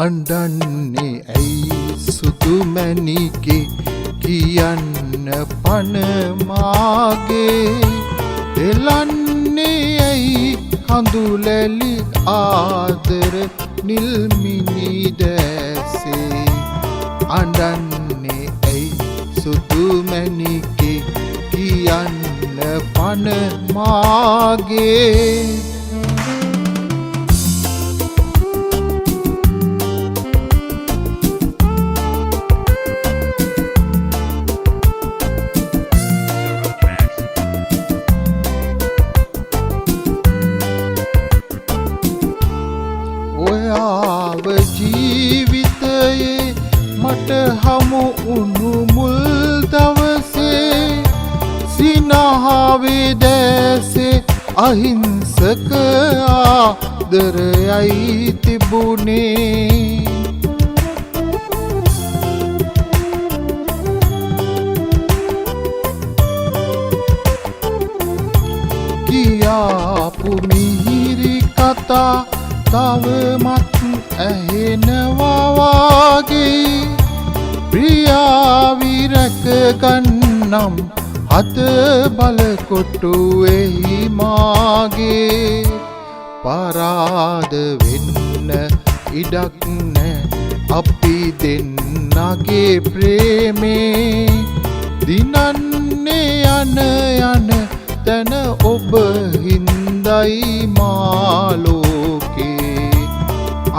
අඬන්නේ ඇයි සුදු මැණිකේ කියන්න පණ මාගේ එලන්නේ ඇයි කඳුලැලි ආදර නිල් මිනි දැසේ අඬන්නේ ඇයි සුදු මැණිකේ කියන්න පණ මාගේ ඔයාව ජීවිතයේ මට හමු වුණු මුල් දවසේ සිනහවේ දැසේ අහිංසක ආදරයයි තිබුණේ කියාපු මිහිරි කතා තවමත් ඇහෙනවා වාගේ ප්‍රියාවි රැක ගන්නම් හද බලකොටුවෙහි මාගේ පරාද වෙන්න ඉඩක් නෑ අපි දෙන්නගේ ප්‍රේමේ දිනන්නේ යන තැන ඔබ හින්දයි මාලෝකේ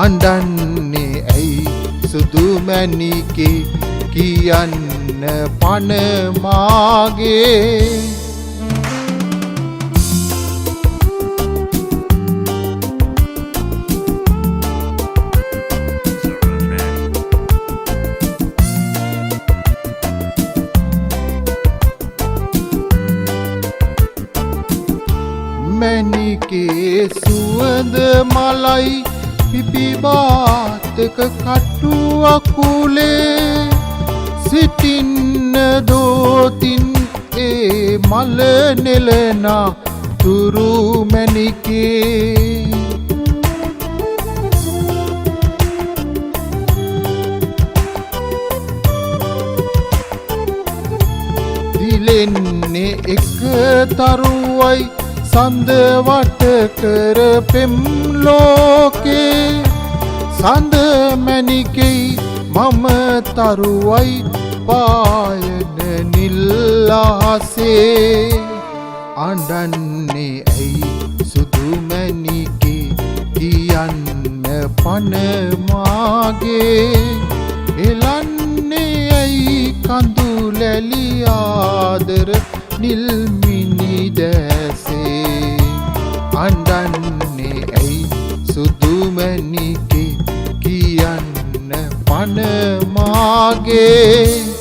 අඬන්නේ ඇයි සුදු මැණිකේ කියන්න පණ මාගේ මැණිකේ සුවඳ මලයි පිපිබාතක කටු අකුලේ සිටින්න දෝතින් ඒ මල නෙලනා තුරු මැණිකේ දිලෙන්නේ එක තරුවයි සඳ වට කර පෙම් ලෝකේ සඳ මැණිකෙයි මම තරුවයි පායන නිල් අහසේ අඬන්නේ ඇයි සුදු මැණිකේ කියන්න පණ මාගේ එලන්නේ ඇයි කඳුලැලි ආදර නිල් මිනි දැසේ අඬන්නේ ඇයි සුදු මැණිකේ කියන්න පණ මාගේ